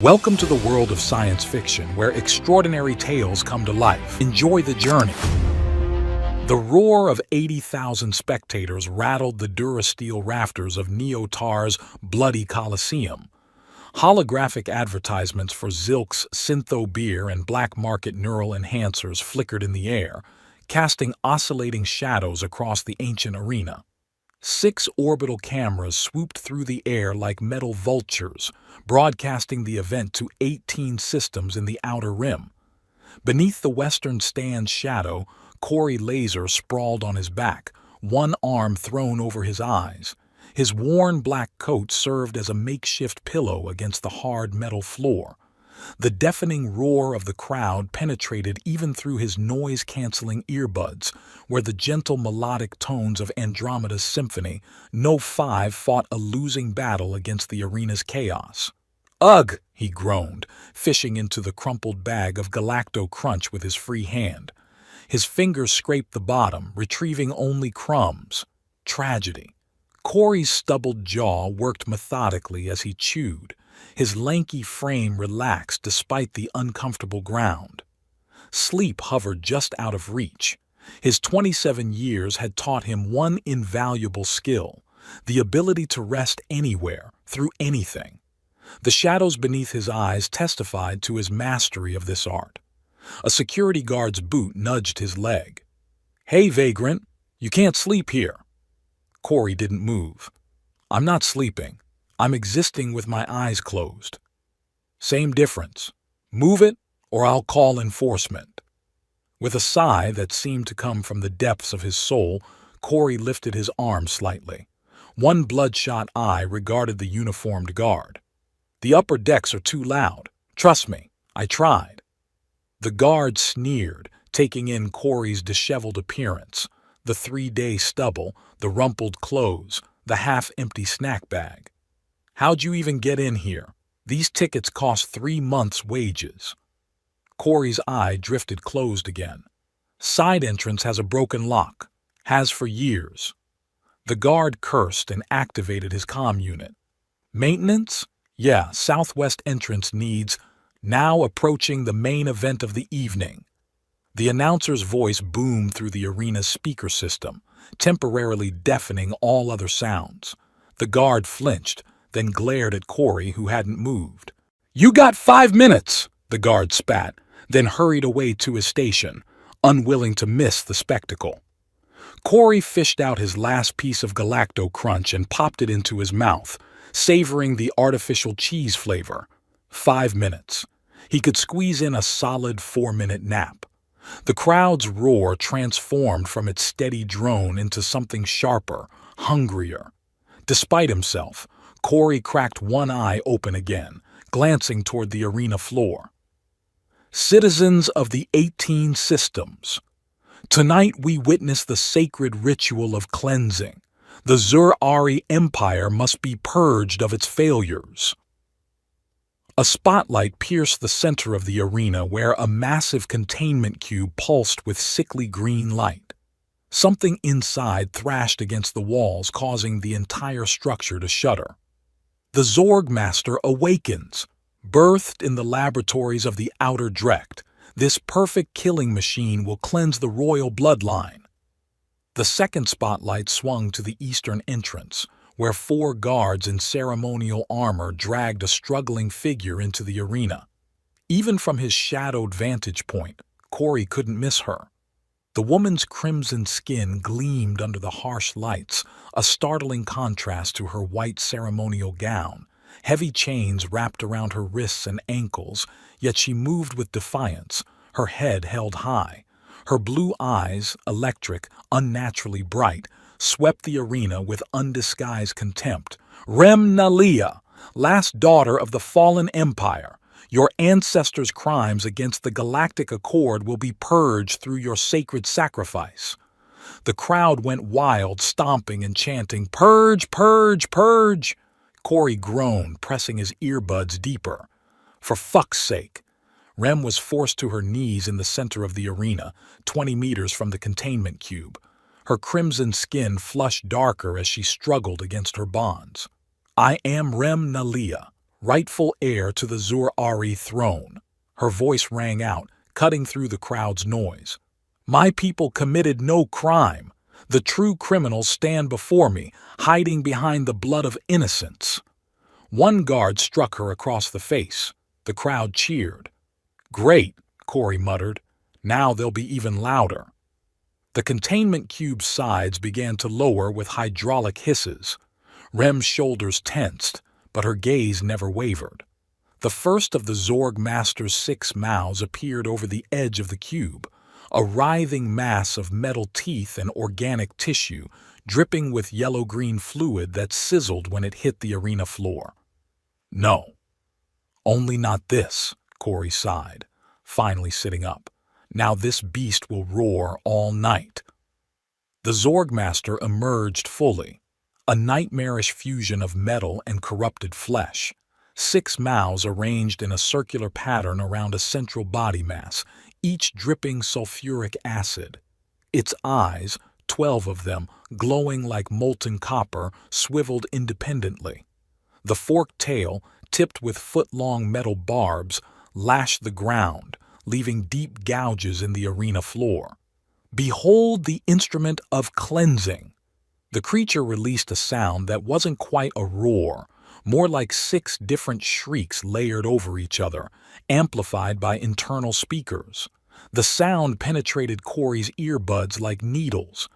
Welcome to the world of science fiction, where extraordinary tales come to life. Enjoy the journey. The roar of 80,000 spectators rattled the Durasteel rafters of Neotar's bloody Coliseum. Holographic advertisements for Zilk's Syntho beer and black market neural enhancers flickered in the air, casting oscillating shadows across the ancient arena. 6 orbital cameras swooped through the air like metal vultures, broadcasting the event to 18 systems in the outer rim. Beneath the western stand's shadow, Corey Laser sprawled on his back, one arm thrown over his eyes. His worn black coat served as a makeshift pillow against the hard metal floor. The deafening roar of the crowd penetrated even through his noise-canceling earbuds, where the gentle melodic tones of Andromeda's symphony, No. 5 fought a losing battle against the arena's chaos. "Ugh!" he groaned, fishing into the crumpled bag of Galacto Crunch with his free hand. His fingers scraped the bottom, retrieving only crumbs. Tragedy. Corey's stubbled jaw worked methodically as he chewed. His lanky frame relaxed despite the uncomfortable ground. Sleep hovered just out of reach. His 27 years had taught him one invaluable skill, the ability to rest anywhere, through anything. The shadows beneath his eyes testified to his mastery of this art. A security guard's boot nudged his leg. "Hey, vagrant, you can't sleep here." Corey didn't move. "I'm not sleeping. I'm existing with my eyes closed." "Same difference. Move it, or I'll call enforcement." With a sigh that seemed to come from the depths of his soul, Corey lifted his arm slightly. One bloodshot eye regarded the uniformed guard. "The upper decks are too loud. Trust me, I tried." The guard sneered, taking in Corey's disheveled appearance, the 3-day stubble, the rumpled clothes, the half-empty snack bag. "How'd you even get in here? These tickets cost 3 months' wages." Corey's eye drifted closed again. "Side entrance has a broken lock. Has for years." The guard cursed and activated his comm unit. "Maintenance? Yeah, southwest entrance needs, now approaching the main event of the evening." The announcer's voice boomed through the arena's speaker system, temporarily deafening all other sounds. The guard flinched, then glared at Corey, who hadn't moved. "You got 5 minutes!" the guard spat, then hurried away to his station, unwilling to miss the spectacle. Corey fished out his last piece of Galacto Crunch and popped it into his mouth, savoring the artificial cheese flavor. 5 minutes. He could squeeze in a solid 4-minute nap. The crowd's roar transformed from its steady drone into something sharper, hungrier. Despite himself, Corey cracked one eye open again, glancing toward the arena floor. "Citizens of the 18 systems, tonight we witness the sacred ritual of cleansing. The Zur-Ari Empire must be purged of its failures." A spotlight pierced the center of the arena, where a massive containment cube pulsed with sickly green light. Something inside thrashed against the walls, causing the entire structure to shudder. "The Zorg Master awakens. Birthed in the laboratories of the Outer Drecht, this perfect killing machine will cleanse the royal bloodline." The second spotlight swung to the eastern entrance, where 4 guards in ceremonial armor dragged a struggling figure into the arena. Even from his shadowed vantage point, Corey couldn't miss her. The woman's crimson skin gleamed under the harsh lights, a startling contrast to her white ceremonial gown. Heavy chains wrapped around her wrists and ankles, yet she moved with defiance, her head held high. Her blue eyes, electric, unnaturally bright, swept the arena with undisguised contempt. "Rem Nalia, last daughter of the fallen empire, your ancestors' crimes against the Galactic Accord will be purged through your sacred sacrifice." The crowd went wild, stomping and chanting, "Purge, purge, purge!" Corey groaned, pressing his earbuds deeper. For fuck's sake! Rem was forced to her knees in the center of the arena, 20 meters from the containment cube. Her crimson skin flushed darker as she struggled against her bonds. "I am Rem Nalia, rightful heir to the Zur-Ari throne. Her voice rang out, cutting through the crowd's noise. My people committed no crime. The true criminals stand before me, hiding behind the blood of innocents. One guard struck her across the face. The crowd cheered. Great, Corey muttered. Now they'll be even louder. The containment cube's sides began to lower with hydraulic hisses. Rem's shoulders tensed, but her gaze never wavered. The first of the Zorg Master's 6 mouths appeared over the edge of the cube, a writhing mass of metal teeth and organic tissue, dripping with yellow-green fluid that sizzled when it hit the arena floor. No. Only not this, Corey sighed, finally sitting up. Now this beast will roar all night. The Zorg Master emerged fully, a nightmarish fusion of metal and corrupted flesh. 6 mouths arranged in a circular pattern around a central body mass, each dripping sulfuric acid. Its eyes, 12 of them, glowing like molten copper, swiveled independently. The forked tail, tipped with foot-long metal barbs, lashed the ground, leaving deep gouges in the arena floor. Behold the instrument of cleansing! The creature released a sound that wasn't quite a roar, more like 6 different shrieks layered over each other, amplified by internal speakers. The sound penetrated Corey's earbuds like needles.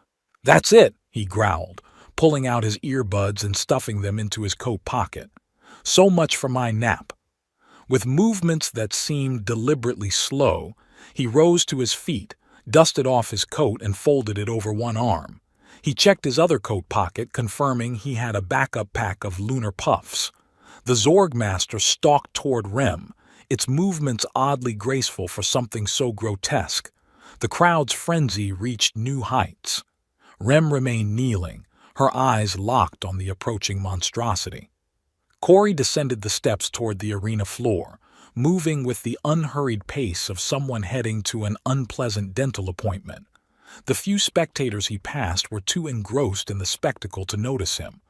That's it, he growled, pulling out his earbuds and stuffing them into his coat pocket. So much for my nap. With movements that seemed deliberately slow, he rose to his feet, dusted off his coat and folded it over one arm. He checked his other coat pocket, confirming he had a backup pack of lunar puffs. The Zorg Master stalked toward Rem, its movements oddly graceful for something so grotesque. The crowd's frenzy reached new heights. Rem remained kneeling, her eyes locked on the approaching monstrosity. Corey descended the steps toward the arena floor, moving with the unhurried pace of someone heading to an unpleasant dental appointment. The few spectators he passed were too engrossed in the spectacle to notice him.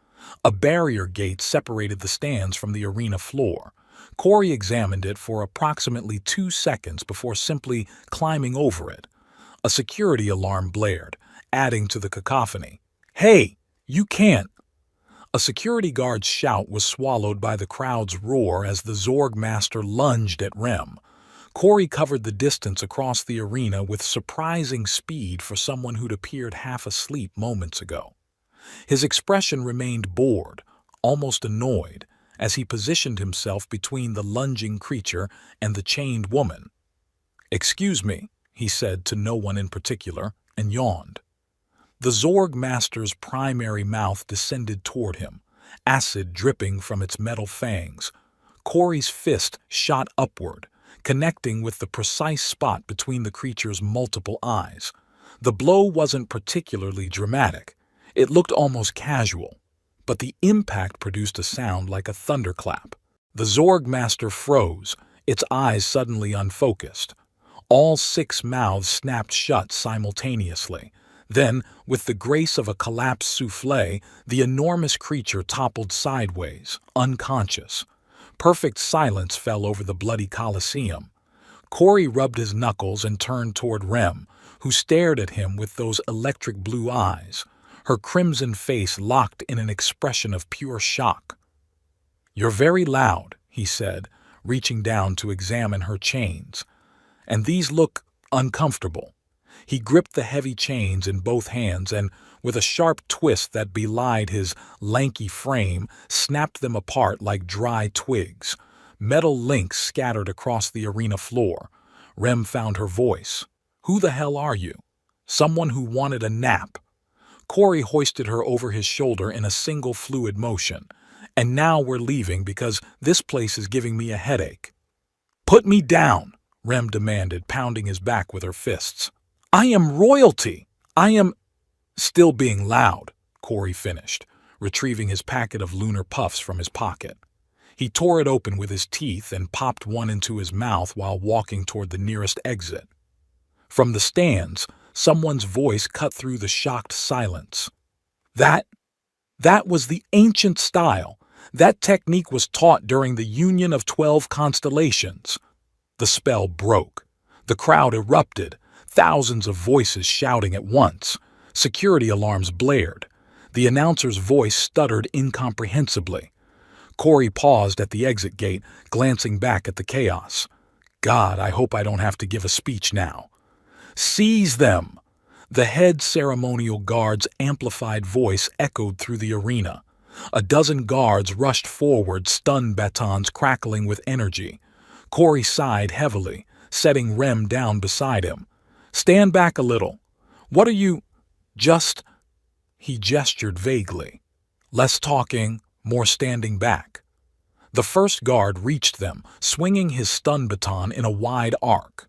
A barrier gate separated the stands from the arena floor. Corey examined it for approximately 2 seconds before simply climbing over it. A security alarm blared, adding to the cacophony. Hey, you can't! A security guard's shout was swallowed by the crowd's roar as the Zorg Master lunged at Rem. Corey covered the distance across the arena with surprising speed for someone who'd appeared half asleep moments ago. His expression remained bored, almost annoyed, as he positioned himself between the lunging creature and the chained woman. "Excuse me," he said to no one in particular, and yawned. The Zorg Master's primary mouth descended toward him, acid dripping from its metal fangs. Corey's fist shot upward, connecting with the precise spot between the creature's multiple eyes. The blow wasn't particularly dramatic. It looked almost casual, but the impact produced a sound like a thunderclap. The Zorg Master froze, its eyes suddenly unfocused. All 6 mouths snapped shut simultaneously. Then, with the grace of a collapsed souffle, the enormous creature toppled sideways, unconscious. Perfect silence fell over the bloody Colosseum. Corey rubbed his knuckles and turned toward Rem, who stared at him with those electric blue eyes, her crimson face locked in an expression of pure shock. "You're very loud," he said, reaching down to examine her chains. "And these look uncomfortable." He gripped the heavy chains in both hands and, with a sharp twist that belied his lanky frame, snapped them apart like dry twigs. Metal links scattered across the arena floor. Rem found her voice. "Who the hell are you?" "Someone who wanted a nap." Corey hoisted her over his shoulder in a single fluid motion. "And now we're leaving because this place is giving me a headache." "Put me down," Rem demanded, pounding his back with her fists. "I am royalty! I am—" "Still being loud," Corey finished, retrieving his packet of lunar puffs from his pocket. He tore it open with his teeth and popped one into his mouth while walking toward the nearest exit. From the stands, someone's voice cut through the shocked silence. That was the ancient style, That technique was taught during the Union of 12 Constellations. The spell broke. The crowd erupted, thousands of voices shouting at once. Security alarms blared. The announcer's voice stuttered incomprehensibly. Corey paused at the exit gate, glancing back at the chaos. God, I hope I don't have to give a speech now. Seize them! The head ceremonial guard's amplified voice echoed through the arena. A dozen guards rushed forward, stun batons crackling with energy. Corey sighed heavily, setting Rem down beside him. Stand back a little. What are you... Just... He gestured vaguely. Less talking, more standing back. The first guard reached them, swinging his stun baton in a wide arc.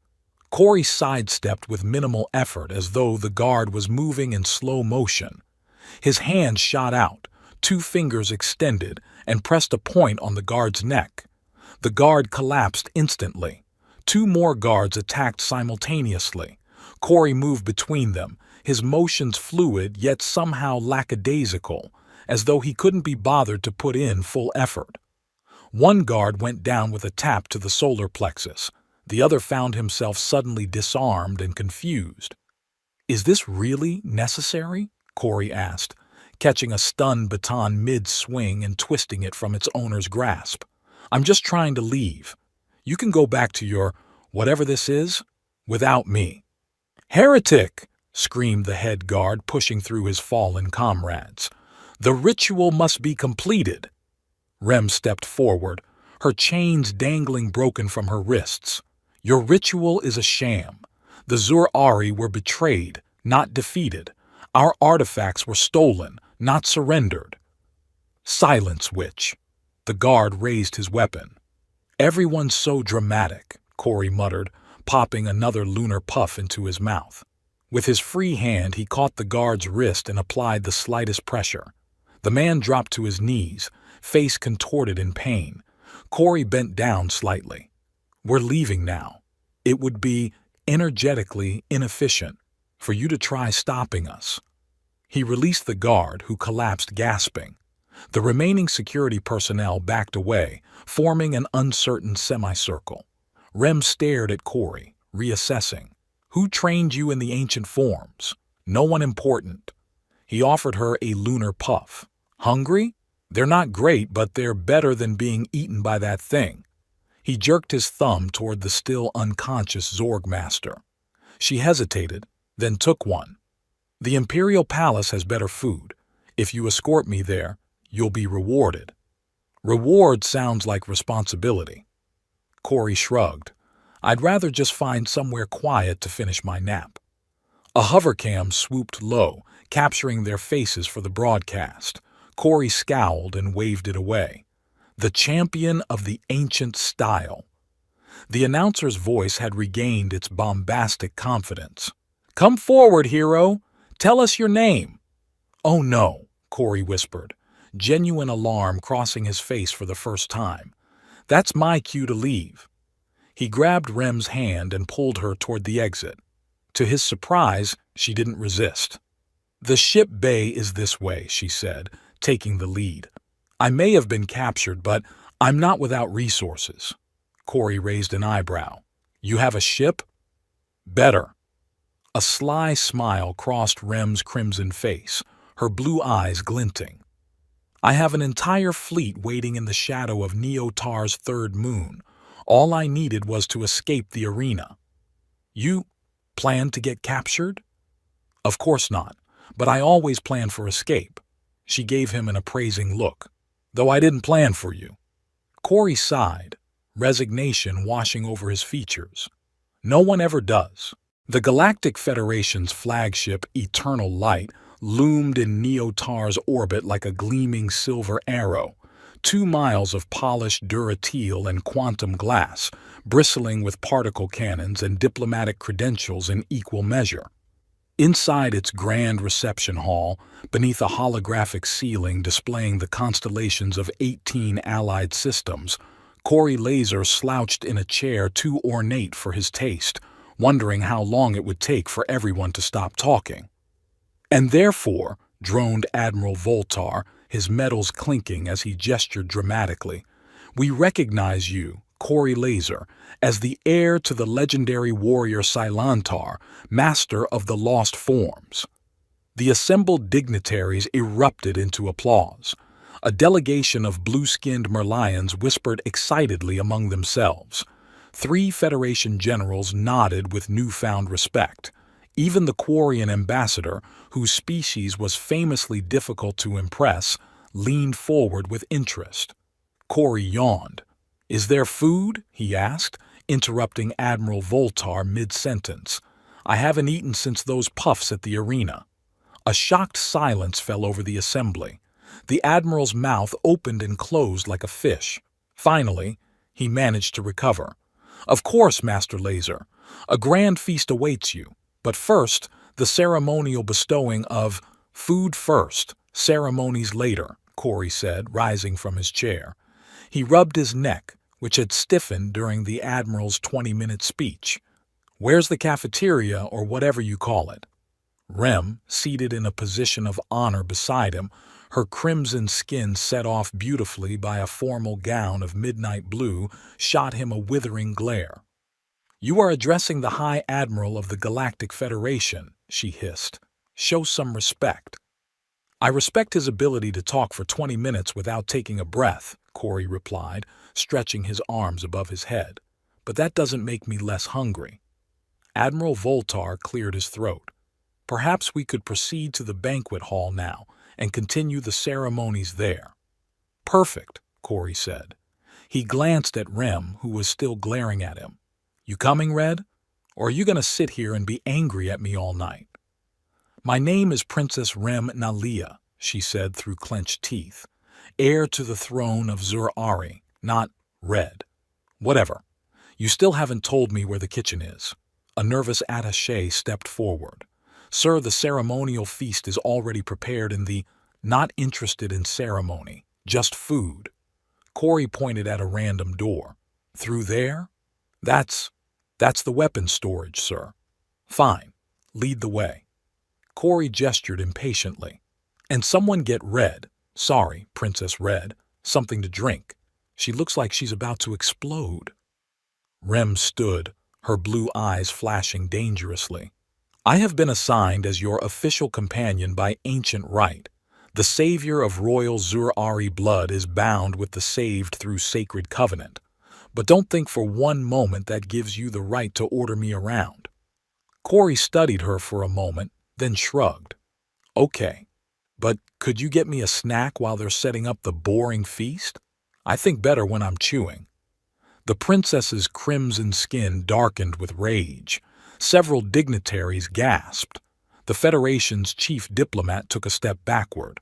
Corey sidestepped with minimal effort as though the guard was moving in slow motion. His hand shot out, 2 fingers extended, and pressed a point on the guard's neck. The guard collapsed instantly. 2 more guards attacked simultaneously. Corey moved between them, his motions fluid yet somehow lackadaisical, as though he couldn't be bothered to put in full effort. One guard went down with a tap to the solar plexus. The other found himself suddenly disarmed and confused. Is this really necessary? Corey asked, catching a stun baton mid-swing and twisting it from its owner's grasp. I'm just trying to leave. You can go back to your whatever this is without me. Heretic! Screamed the head guard, pushing through his fallen comrades. The ritual must be completed. Rem stepped forward, her chains dangling broken from her wrists. Your ritual is a sham. The Zur-Ari were betrayed, not defeated. Our artifacts were stolen, not surrendered. Silence, witch. The guard raised his weapon. Everyone's so dramatic, Corey muttered, popping another lunar puff into his mouth. With his free hand, he caught the guard's wrist and applied the slightest pressure. The man dropped to his knees, face contorted in pain. Corey bent down slightly. We're leaving now. It would be energetically inefficient for you to try stopping us. He released the guard, who collapsed gasping. The remaining security personnel backed away, forming an uncertain semicircle. Rem stared at Corey, reassessing. Who trained you in the ancient forms? No one important. He offered her a lunar puff. Hungry? They're not great, but they're better than being eaten by that thing. He jerked his thumb toward the still unconscious Zorg master. She hesitated, then took one. The Imperial Palace has better food. If you escort me there, you'll be rewarded. Reward sounds like responsibility. Corey shrugged. I'd rather just find somewhere quiet to finish my nap. A hovercam swooped low, capturing their faces for the broadcast. Corey scowled and waved it away. The champion of the ancient style. The announcer's voice had regained its bombastic confidence. Come forward, hero. Tell us your name. Oh no, Corey whispered, genuine alarm crossing his face for the first time. That's my cue to leave. He grabbed Rem's hand and pulled her toward the exit. To his surprise, she didn't resist. The ship bay is this way, she said, taking the lead. I may have been captured, but I'm not without resources. Corey raised an eyebrow. You have a ship? Better. A sly smile crossed Rem's crimson face, her blue eyes glinting. I have an entire fleet waiting in the shadow of Neotar's third moon. All I needed was to escape the arena. You plan to get captured? Of course not, but I always plan for escape. She gave him an appraising look. Though I didn't plan for you. Corey sighed, resignation washing over his features. No one ever does. The Galactic Federation's flagship, Eternal Light, loomed in Neotar's orbit like a gleaming silver arrow, 2 miles of polished duratile and quantum glass, bristling with particle cannons and diplomatic credentials in equal measure. Inside its grand reception hall, beneath a holographic ceiling displaying the constellations of 18 allied systems, Corey Laser slouched in a chair too ornate for his taste, wondering how long it would take for everyone to stop talking. And therefore, droned Admiral Voltar, his metals clinking as he gestured dramatically. "We recognize you, Corey Laser, as the heir to the legendary warrior Silantar, master of the lost forms." The assembled dignitaries erupted into applause. A delegation of blue-skinned Merlions whispered excitedly among themselves. 3 Federation generals nodded with newfound respect. Even the Quarian ambassador, whose species was famously difficult to impress, leaned forward with interest. Corey yawned. "Is there food?" he asked, interrupting Admiral Voltar mid-sentence. "I haven't eaten since those puffs at the arena." A shocked silence fell over the assembly. The Admiral's mouth opened and closed like a fish. Finally, he managed to recover. "Of course, Master Laser. A grand feast awaits you. But first, the ceremonial bestowing of food first, ceremonies later," Corey said, rising from his chair. He rubbed his neck, which had stiffened during the Admiral's 20-minute speech. "Where's the cafeteria, or whatever you call it?" Rem, seated in a position of honor beside him, her crimson skin set off beautifully by a formal gown of midnight blue, shot him a withering glare. "You are addressing the High Admiral of the Galactic Federation," she hissed. "Show some respect." "I respect his ability to talk for 20 minutes without taking a breath," Corey replied, stretching his arms above his head. "But that doesn't make me less hungry." Admiral Voltar cleared his throat. "Perhaps we could proceed to the banquet hall now and continue the ceremonies there." "Perfect," Corey said. He glanced at Rem, who was still glaring at him. "You coming, Red? Or are you going to sit here and be angry at me all night?" "My name is Princess Rem Nalia," she said through clenched teeth. "Heir to the throne of Zur-Ari, not Red. Whatever. You still haven't told me where the kitchen is." A nervous attaché stepped forward. "Sir, the ceremonial feast is already prepared in the—" "Not interested in ceremony, just food." Corey pointed at a random door. "Through there? That's the weapons storage, sir." "Fine. Lead the way." Corey gestured impatiently. "And someone get Red, sorry, Princess Red, something to drink. She looks like she's about to explode." Rem stood, her blue eyes flashing dangerously. "I have been assigned as your official companion by ancient right. The savior of royal Zur-Ari blood is bound with the saved through sacred covenant. But don't think for one moment that gives you the right to order me around." Corey studied her for a moment, then shrugged. "Okay, but could you get me a snack while they're setting up the boring feast? I think better when I'm chewing." The princess's crimson skin darkened with rage. Several dignitaries gasped. The Federation's chief diplomat took a step backward.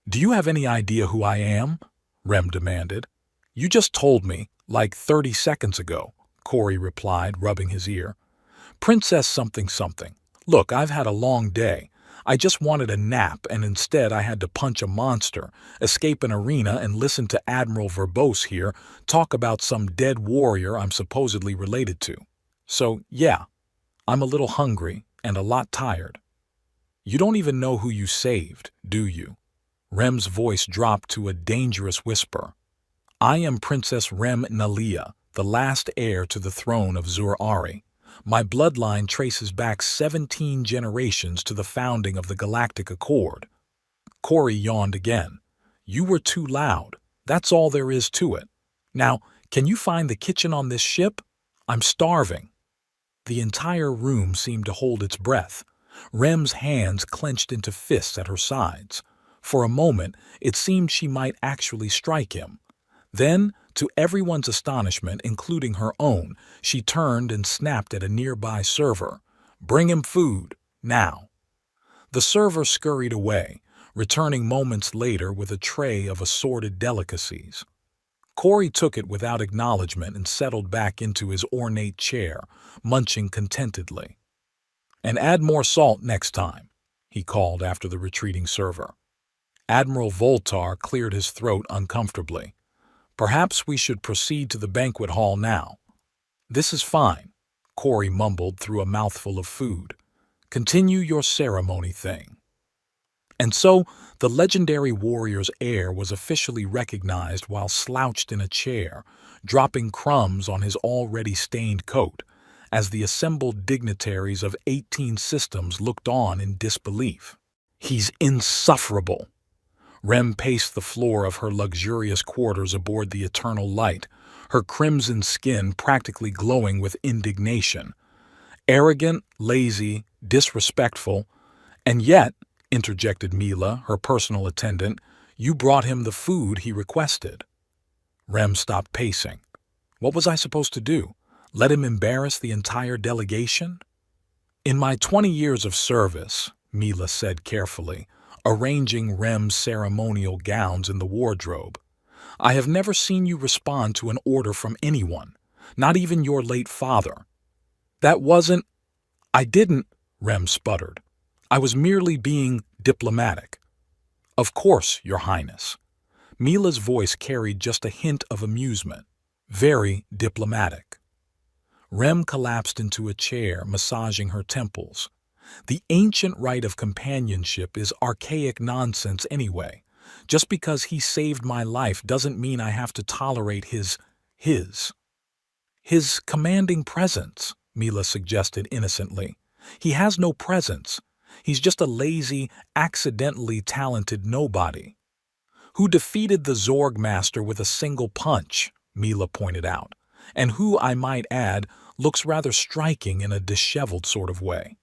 "Do you have any idea who I am?" Rem demanded. "You just told me, like 30 seconds ago," Corey replied, rubbing his ear. "Princess something something. Look, I've had a long day. I just wanted a nap, and instead I had to punch a monster, escape an arena, and listen to Admiral Verbose here talk about some dead warrior I'm supposedly related to. So, yeah, I'm a little hungry and a lot tired." "You don't even know who you saved, do you?" Rem's voice dropped to a dangerous whisper. "I am Princess Rem Nalia, the last heir to the throne of Zur-Ari. My bloodline traces back 17 generations to the founding of the Galactic Accord." Corey yawned again. "You were too loud. That's all there is to it. Now, can you find the kitchen on this ship? I'm starving." The entire room seemed to hold its breath. Rem's hands clenched into fists at her sides. For a moment, it seemed she might actually strike him. Then, to everyone's astonishment, including her own, she turned and snapped at a nearby server. "Bring him food, now." The server scurried away, returning moments later with a tray of assorted delicacies. Corey took it without acknowledgement and settled back into his ornate chair, munching contentedly. "And add more salt next time," he called after the retreating server. Admiral Voltar cleared his throat uncomfortably. "Perhaps we should proceed to the banquet hall now." "This is fine," Corey mumbled through a mouthful of food. "Continue your ceremony thing." And so, the legendary warrior's heir was officially recognized while slouched in a chair, dropping crumbs on his already stained coat, as the assembled dignitaries of 18 systems looked on in disbelief. "He's insufferable." Rem paced the floor of her luxurious quarters aboard the Eternal Light, her crimson skin practically glowing with indignation. "Arrogant, lazy, disrespectful, and yet," interjected Mila, her personal attendant, "you brought him the food he requested." Rem stopped pacing. What was I supposed to do? Let him embarrass the entire delegation? "In my 20 years of service," Mila said carefully, arranging Rem's ceremonial gowns in the wardrobe, "I have never seen you respond to an order from anyone, not even your late father." "That wasn't—" "I didn't," Rem sputtered. "I was merely being diplomatic." "Of course, Your Highness." Mila's voice carried just a hint of amusement. "Very diplomatic." Rem collapsed into a chair, massaging her temples. "The ancient right of companionship is archaic nonsense anyway. Just because he saved my life doesn't mean I have to tolerate his commanding presence," Mila suggested innocently. "He has no presence. He's just a lazy, accidentally talented nobody." "Who defeated the Zorg Master with a single punch," Mila pointed out, "and who, I might add, looks rather striking in a disheveled sort of way."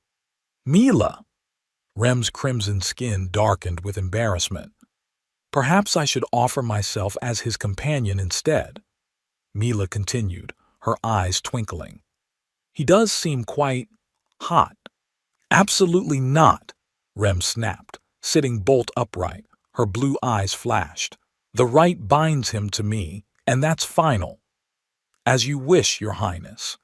"Mila!" Rem's crimson skin darkened with embarrassment. "Perhaps I should offer myself as his companion instead," Mila continued, her eyes twinkling. "He does seem quite hot." "Absolutely not," Rem snapped, sitting bolt upright. Her blue eyes flashed. "The right binds him to me, and that's final." "As you wish, Your Highness."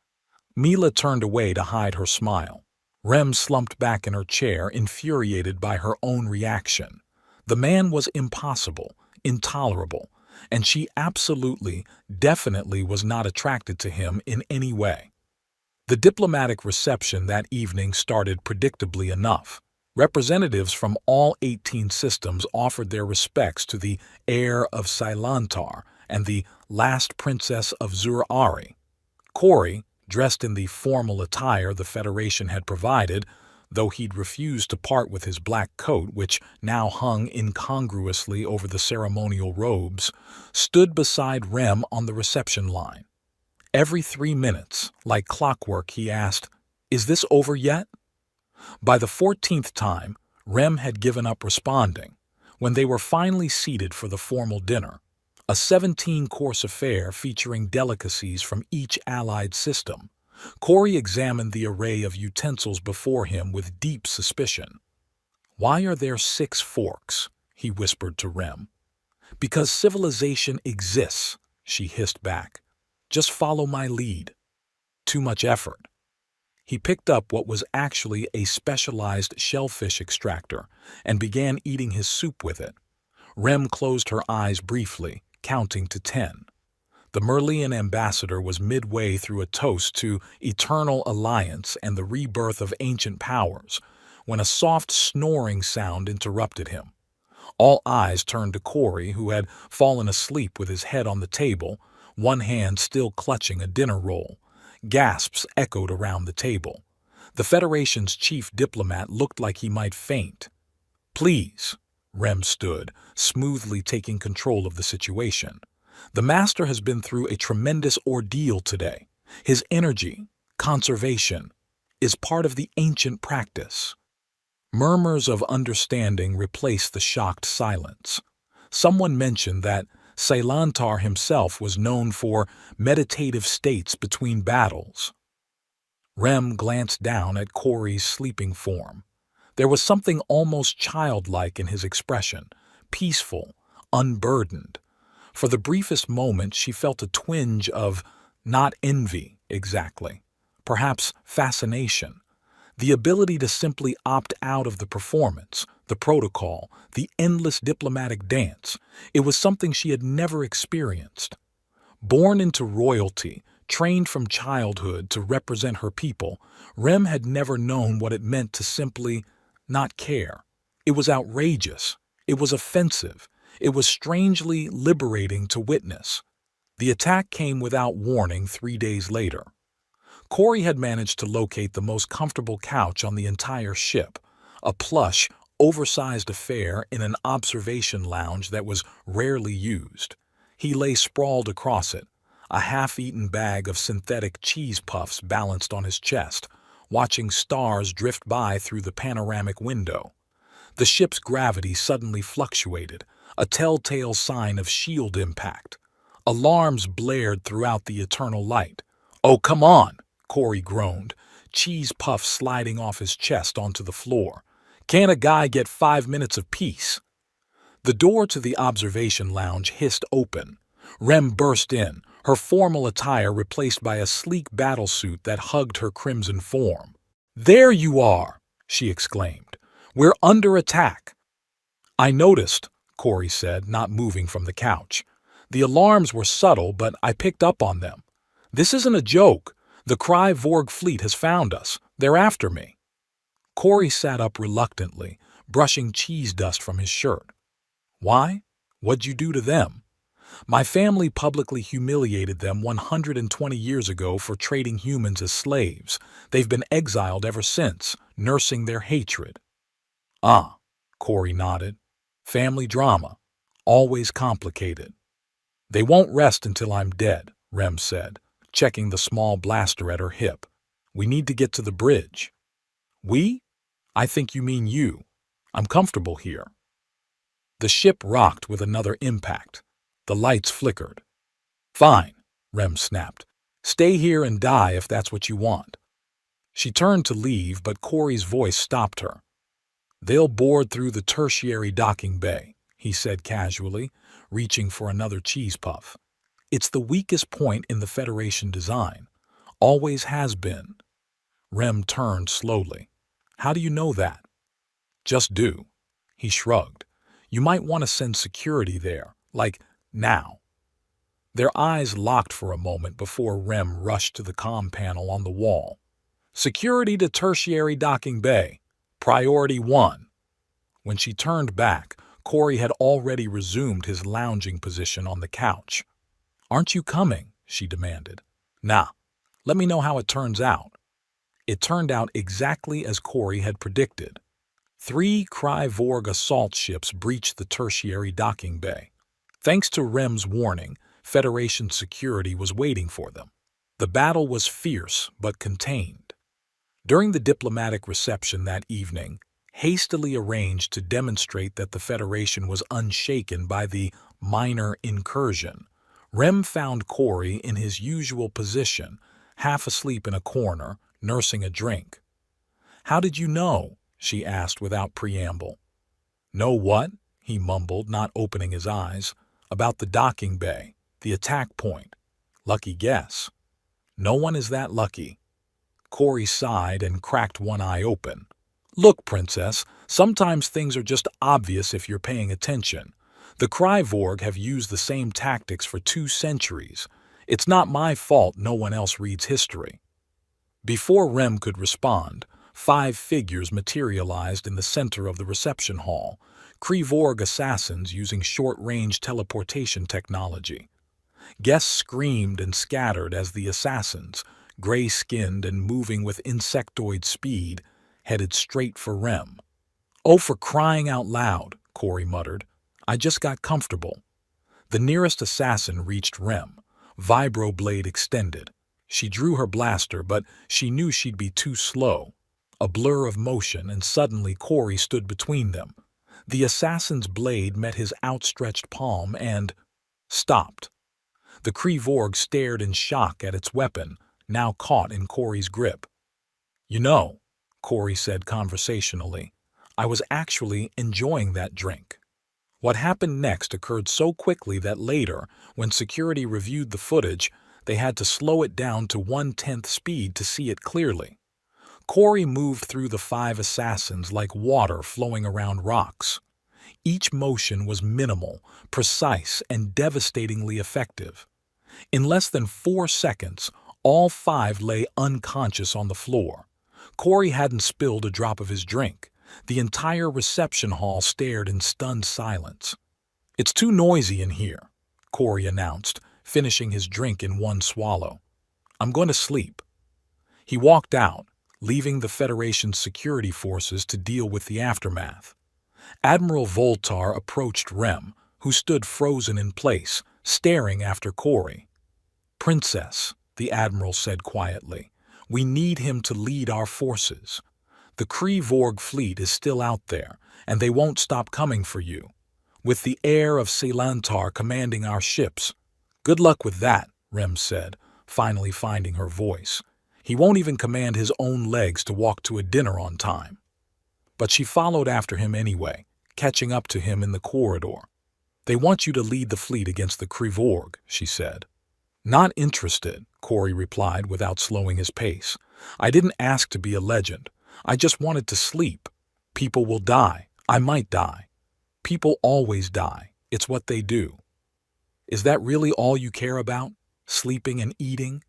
Mila turned away to hide her smile. Rem slumped back in her chair, infuriated by her own reaction. The man was impossible, intolerable, and she absolutely, definitely was not attracted to him in any way. The diplomatic reception that evening started predictably enough. Representatives from all 18 systems offered their respects to the heir of Sailantar and the last princess of Zur-Ari. Corey, dressed in the formal attire the Federation had provided, though he'd refused to part with his black coat, which now hung incongruously over the ceremonial robes, stood beside Rem on the reception line. Every 3 minutes, like clockwork, he asked, "Is this over yet?" By the 14th time, Rem had given up responding. When they were finally seated for the formal dinner, a 17-course affair featuring delicacies from each allied system, Corey examined the array of utensils before him with deep suspicion. "Why are there 6 forks?" he whispered to Rem. "Because civilization exists," she hissed back. "Just follow my lead." Too much effort. He picked up what was actually a specialized shellfish extractor and began eating his soup with it. Rem closed her eyes briefly, counting to 10. The Merlian ambassador was midway through a toast to eternal alliance and the rebirth of ancient powers when a soft snoring sound interrupted him. All eyes turned to Corey, who had fallen asleep with his head on the table, one hand still clutching a dinner roll. Gasps echoed around the table. The Federation's chief diplomat looked like he might faint. "Please," Rem stood, smoothly taking control of the situation. "The Master has been through a tremendous ordeal today. His energy, conservation, is part of the ancient practice." Murmurs of understanding replaced the shocked silence. Someone mentioned that Sailantar himself was known for meditative states between battles. Rem glanced down at Corey's sleeping form. There was something almost childlike in his expression, peaceful, unburdened. For the briefest moment she felt a twinge of, not envy exactly, perhaps fascination. The ability to simply opt out of the performance, the protocol, the endless diplomatic dance. It was something she had never experienced. Born into royalty, trained from childhood to represent her people, Rem had never known what it meant to simply not care. It was outrageous. It was offensive. It was strangely liberating to witness. The attack came without warning 3 days later. Corey had managed to locate the most comfortable couch on the entire ship, a plush, oversized affair in an observation lounge that was rarely used. He lay sprawled across it, a half-eaten bag of synthetic cheese puffs balanced on his chest, watching stars drift by through the panoramic window. The ship's gravity suddenly fluctuated, a telltale sign of shield impact. Alarms blared throughout the eternal light. "Oh, come on," Corey groaned, cheese puffs sliding off his chest onto the floor. "Can't a guy get 5 minutes of peace?" The door to the observation lounge hissed open. Rem burst in, her formal attire replaced by a sleek battlesuit that hugged her crimson form. "There you are!" she exclaimed. "We're under attack." "I noticed," Corey said, not moving from the couch. "The alarms were subtle, but I picked up on them. This isn't a joke. The Krye-Vorg fleet has found us. They're after me." Corey sat up reluctantly, brushing cheese dust from his shirt. "Why? What'd you do to them?" "My family publicly humiliated them 120 years ago for trading humans as slaves. They've been exiled ever since, nursing their hatred." "Ah," Corey nodded. "Family drama. Always complicated." "They won't rest until I'm dead," Rem said, checking the small blaster at her hip. "We need to get to the bridge." "We? I think you mean you. I'm comfortable here." The ship rocked with another impact. The lights flickered. "Fine," Rem snapped. "Stay here and die if that's what you want." She turned to leave, but Corey's voice stopped her. "They'll board through the tertiary docking bay," he said casually, reaching for another cheese puff. "It's the weakest point in the Federation design. Always has been." Rem turned slowly. "How do you know that?" "Just do." He shrugged. "You might want to send security there, like now." Their eyes locked for a moment before Rem rushed to the comm panel on the wall. "Security to tertiary docking bay. Priority 1. When she turned back, Corey had already resumed his lounging position on the couch. "Aren't you coming?" she demanded. "Nah. Let me know how it turns out." It turned out exactly as Corey had predicted. 3 Krye-Vorg assault ships breached the tertiary docking bay. Thanks to Rem's warning, Federation security was waiting for them. The battle was fierce but contained. During the diplomatic reception that evening, hastily arranged to demonstrate that the Federation was unshaken by the minor incursion, Rem found Corey in his usual position, half asleep in a corner, nursing a drink. "How did you know?" she asked without preamble. "Know what?" he mumbled, not opening his eyes. "About the docking bay, the attack point. Lucky guess." "No one is that lucky." Corey sighed and cracked one eye open. "Look, Princess, sometimes things are just obvious if you're paying attention. The Krye-Vorg have used the same tactics for 2 centuries. It's not my fault no one else reads history." Before Rem could respond, 5 figures materialized in the center of the reception hall, Krye-Vorg assassins using short-range teleportation technology. Guests screamed and scattered as the assassins, gray-skinned and moving with insectoid speed, headed straight for Rem. "Oh, for crying out loud," Corey muttered. "I just got comfortable." The nearest assassin reached Rem, vibroblade extended. She drew her blaster, but she knew she'd be too slow. A blur of motion, and suddenly Corey stood between them. The assassin's blade met his outstretched palm and stopped. The Krye-Vorg stared in shock at its weapon, now caught in Corey's grip. "You know," Corey said conversationally, "I was actually enjoying that drink." What happened next occurred so quickly that later, when security reviewed the footage, they had to slow it down to 1/10 speed to see it clearly. Corey moved through the 5 assassins like water flowing around rocks. Each motion was minimal, precise, and devastatingly effective. In less than 4 seconds, all 5 lay unconscious on the floor. Corey hadn't spilled a drop of his drink, The entire reception hall stared in stunned silence. "It's too noisy in here," Corey announced, finishing his drink in one swallow. "I'm going to sleep." He walked out, leaving the Federation's security forces to deal with the aftermath. Admiral Voltar approached Rem, who stood frozen in place, staring after Corey. "Princess," the Admiral said quietly, "we need him to lead our forces. The Kree Vorg fleet is still out there, and they won't stop coming for you. With the heir of Selantar commanding our ships." "Good luck with that," Rem said, finally finding her voice. "He won't even command his own legs to walk to a dinner on time." But she followed after him anyway, catching up to him in the corridor. "They want you to lead the fleet against the Kree Vorg," she said. "Not interested," Corey replied without slowing his pace. "I didn't ask to be a legend. I just wanted to sleep. People will die. I might die. People always die. It's what they do." "Is that really all you care about? Sleeping and eating?"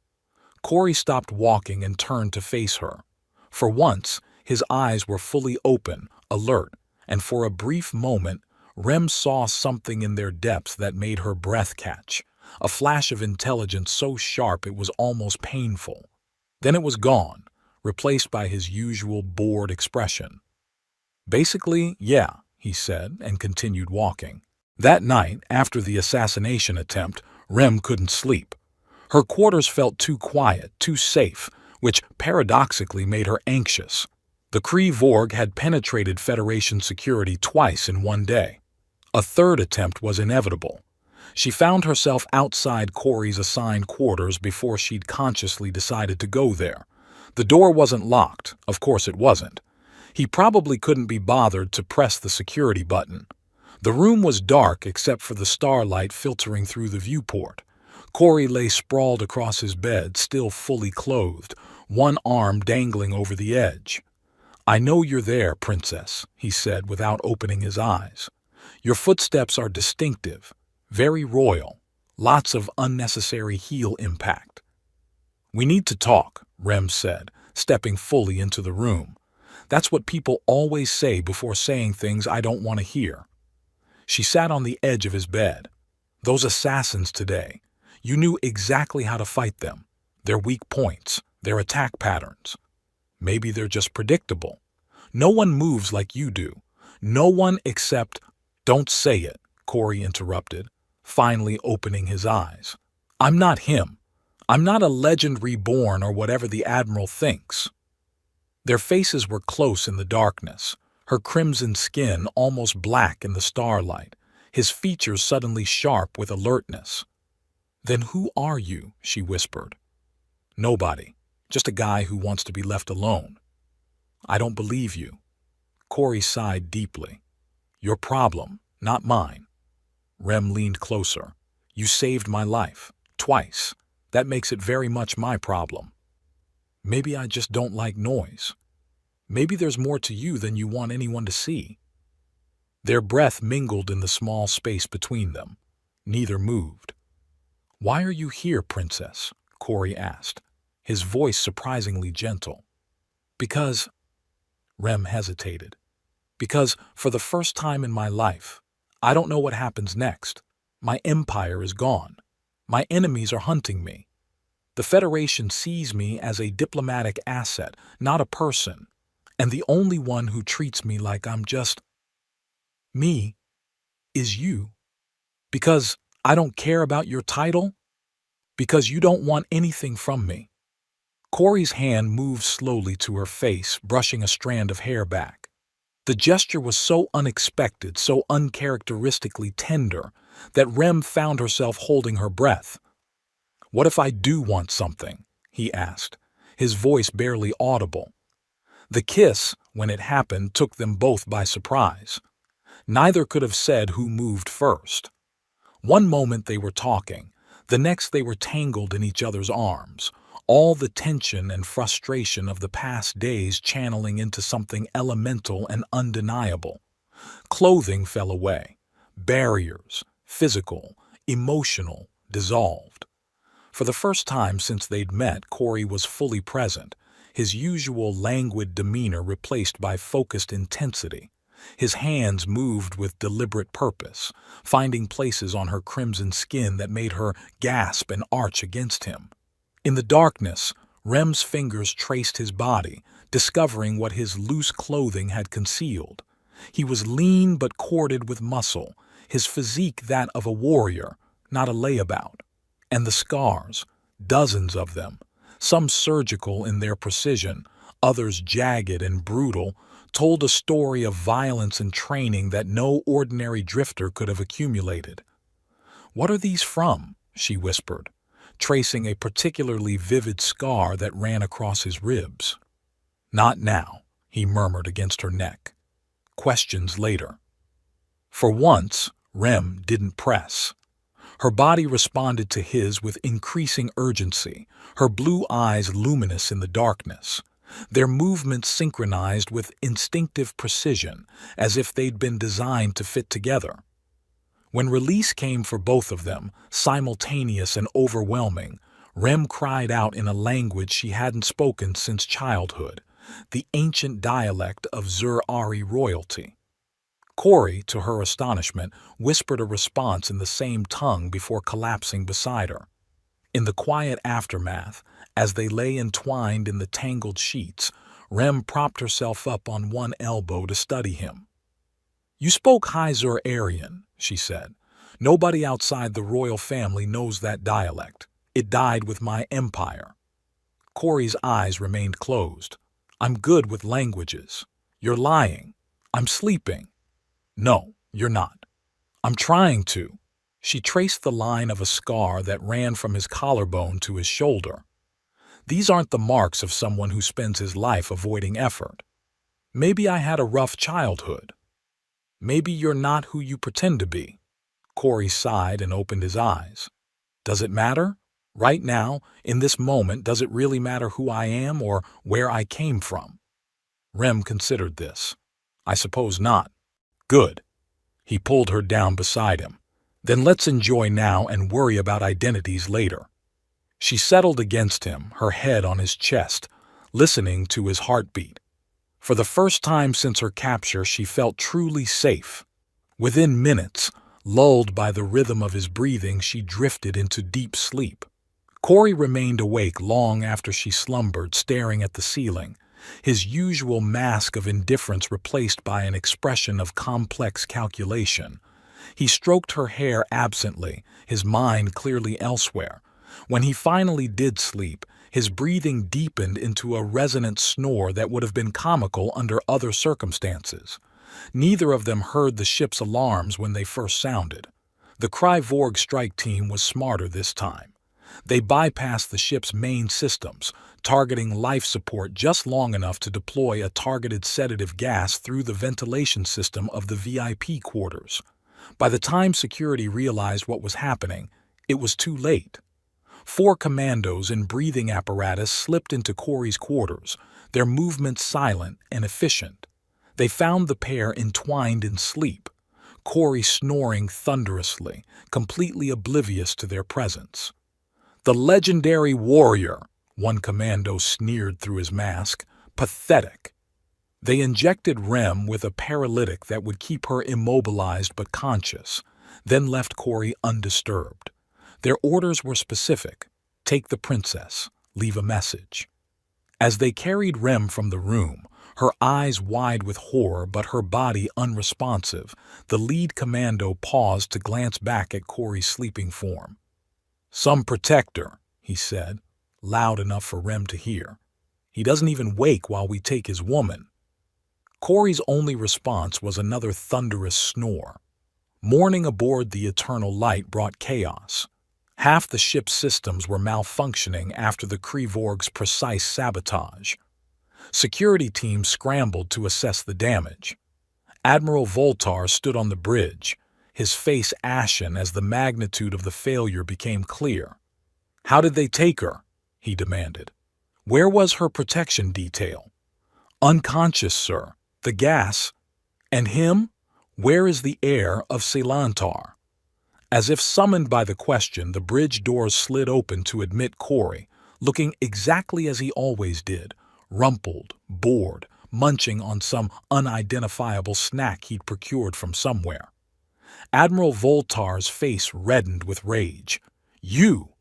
Corey stopped walking and turned to face her. For once, his eyes were fully open, alert, and for a brief moment, Rem saw something in their depths that made her breath catch, a flash of intelligence so sharp it was almost painful. Then it was gone, replaced by his usual bored expression. "Basically, yeah," he said, and continued walking. That night, after the assassination attempt, Rem couldn't sleep. Her quarters felt too quiet, too safe, which paradoxically made her anxious. The Kree Vorg had penetrated Federation security twice in one day. A third attempt was inevitable. She found herself outside Corey's assigned quarters before she'd consciously decided to go there. The door wasn't locked, of course it wasn't. He probably couldn't be bothered to press the security button. The room was dark except for the starlight filtering through the viewport. Corey lay sprawled across his bed, still fully clothed, one arm dangling over the edge. "I know you're there, Princess," he said without opening his eyes. "Your footsteps are distinctive, very royal, lots of unnecessary heel impact." "We need to talk," Rem said, stepping fully into the room. "That's what people always say before saying things I don't want to hear." She sat on the edge of his bed. "Those assassins today, you knew exactly how to fight them, their weak points, their attack patterns. Maybe they're just predictable. No one moves like you do. No one except—" "Don't say it," Corey interrupted, finally opening his eyes. "I'm not him. I'm not a legend reborn or whatever the Admiral thinks." Their faces were close in the darkness, her crimson skin almost black in the starlight, his features suddenly sharp with alertness. "Then who are you?" she whispered. "Nobody. Just a guy who wants to be left alone." "I don't believe you." Corey sighed deeply. "Your problem, not mine." Rem leaned closer. "You saved my life. Twice. That makes it very much my problem." "Maybe I just don't like noise. Maybe there's more to you than you want anyone to see." Their breath mingled in the small space between them. Neither moved. "Why are you here, Princess?" Corey asked, his voice surprisingly gentle. "Because—" Rem hesitated. "Because, for the first time in my life, I don't know what happens next. My empire is gone. My enemies are hunting me. The Federation sees me as a diplomatic asset, not a person, and the only one who treats me like I'm just me is you. Because I don't care about your title. Because you don't want anything from me." Corey's hand moved slowly to her face, brushing a strand of hair back. The gesture was so unexpected, so uncharacteristically tender, that Rem found herself holding her breath. "What if I do want something?" he asked, his voice barely audible. The kiss, when it happened, took them both by surprise. Neither could have said who moved first. One moment they were talking, the next they were tangled in each other's arms, all the tension and frustration of the past days channeling into something elemental and undeniable. Clothing fell away. Barriers, physical, emotional, dissolved. For the first time since they'd met, Corey was fully present, his usual languid demeanor replaced by focused intensity. His hands moved with deliberate purpose, finding places on her crimson skin that made her gasp and arch against him. In the darkness, Rem's fingers traced his body, discovering what his loose clothing had concealed. He was lean but corded with muscle, his physique that of a warrior, not a layabout. And the scars, dozens of them, some surgical in their precision, others jagged and brutal, told a story of violence and training that no ordinary drifter could have accumulated. "What are these from?" she whispered, tracing a particularly vivid scar that ran across his ribs. "Not now," he murmured against her neck. "Questions later." For once, Rem didn't press. Her body responded to his with increasing urgency, her blue eyes luminous in the darkness. Their movements synchronized with instinctive precision, as if they'd been designed to fit together. When release came for both of them, simultaneous and overwhelming, Rem cried out in a language she hadn't spoken since childhood, the ancient dialect of Zur-Ari royalty. Corey, to her astonishment, whispered a response in the same tongue before collapsing beside her. In the quiet aftermath, as they lay entwined in the tangled sheets, Rem propped herself up on one elbow to study him. "You spoke High Zur-Arian," she said. "Nobody outside the royal family knows that dialect. It died with my empire." Corey's eyes remained closed. "I'm good with languages." "You're lying." "I'm sleeping." "No, you're not." "I'm trying to." She traced the line of a scar that ran from his collarbone to his shoulder. "These aren't the marks of someone who spends his life avoiding effort. Maybe I had a rough childhood. Maybe you're not who you pretend to be." Corey sighed and opened his eyes. "Does it matter? Right now, in this moment, does it really matter who I am or where I came from?" Rem considered this. "I suppose not." "Good." He pulled her down beside him. "Then let's enjoy now and worry about identities later." She settled against him, her head on his chest, listening to his heartbeat. For the first time since her capture, she felt truly safe. Within minutes, lulled by the rhythm of his breathing, she drifted into deep sleep. Corey remained awake long after she slumbered, staring at the ceiling, his usual mask of indifference replaced by an expression of complex calculation. He stroked her hair absently, his mind clearly elsewhere. When he finally did sleep, his breathing deepened into a resonant snore that would have been comical under other circumstances. Neither of them heard the ship's alarms when they first sounded. The Kryvorg strike team was smarter this time. They bypassed the ship's main systems, targeting life support just long enough to deploy a targeted sedative gas through the ventilation system of the VIP quarters. By the time security realized what was happening, it was too late. 4 commandos in breathing apparatus slipped into Corey's quarters, their movements silent and efficient. They found the pair entwined in sleep, Corey snoring thunderously, completely oblivious to their presence. "The legendary warrior," one commando sneered through his mask. "Pathetic." They injected Rem with a paralytic that would keep her immobilized but conscious, then left Corey undisturbed. Their orders were specific: take the princess, leave a message. As they carried Rem from the room, her eyes wide with horror but her body unresponsive, the lead commando paused to glance back at Corey's sleeping form. "Some protector," he said, loud enough for Rem to hear. "He doesn't even wake while we take his woman." Corey's only response was another thunderous snore. Morning aboard the Eternal Light brought chaos. Half the ship's systems were malfunctioning after the Kryvorg's precise sabotage. Security teams scrambled to assess the damage. Admiral Voltar stood on the bridge, his face ashen as the magnitude of the failure became clear. "How did they take her?" he demanded. "Where was her protection detail?" "Unconscious, sir. The gas." "And him? Where is the heir of Selantar?" As if summoned by the question, the bridge doors slid open to admit Corey, looking exactly as he always did, rumpled, bored, munching on some unidentifiable snack he'd procured from somewhere. Admiral Voltar's face reddened with rage. "You!"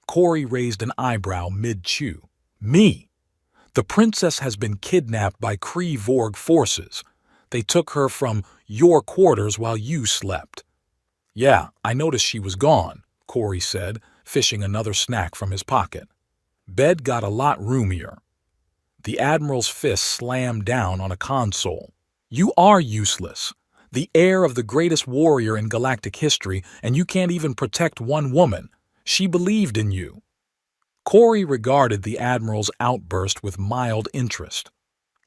Corey raised an eyebrow mid-chew. "Me! The princess has been kidnapped by Kree Vorg forces. They took her from your quarters while you slept." "Yeah, I noticed she was gone," Corey said, fishing another snack from his pocket. "Bed got a lot roomier." The Admiral's fist slammed down on a console. "You are useless. The heir of the greatest warrior in galactic history, and you can't even protect one woman. She believed in you." Corey regarded the Admiral's outburst with mild interest.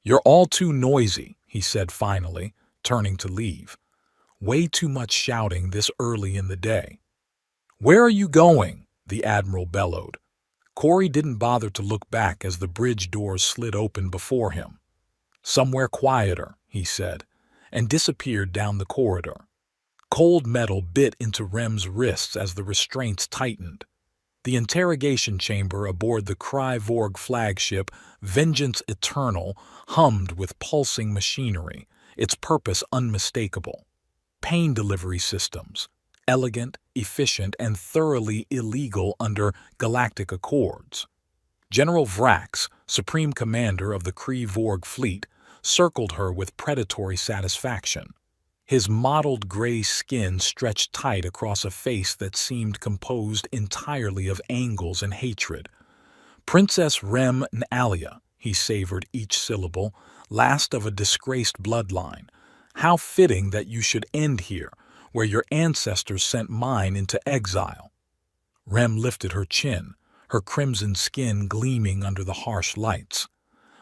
"You're all too noisy," he said finally, turning to leave. "Way too much shouting this early in the day." "Where are you going?" the Admiral bellowed. Corey didn't bother to look back as the bridge doors slid open before him. "Somewhere quieter," he said, and disappeared down the corridor. Cold metal bit into Rem's wrists as the restraints tightened. The interrogation chamber aboard the Kree-Vorg flagship, Vengeance Eternal, hummed with pulsing machinery, its purpose unmistakable. Pain delivery systems, elegant, efficient, and thoroughly illegal under Galactic Accords. General Vrax, Supreme Commander of the Kree-Vorg fleet, circled her with predatory satisfaction. His mottled gray skin stretched tight across a face that seemed composed entirely of angles and hatred. "Princess Rem N'Alia," he savored each syllable, "last of a disgraced bloodline. How fitting that you should end here, where your ancestors sent mine into exile." Rem lifted her chin, her crimson skin gleaming under the harsh lights.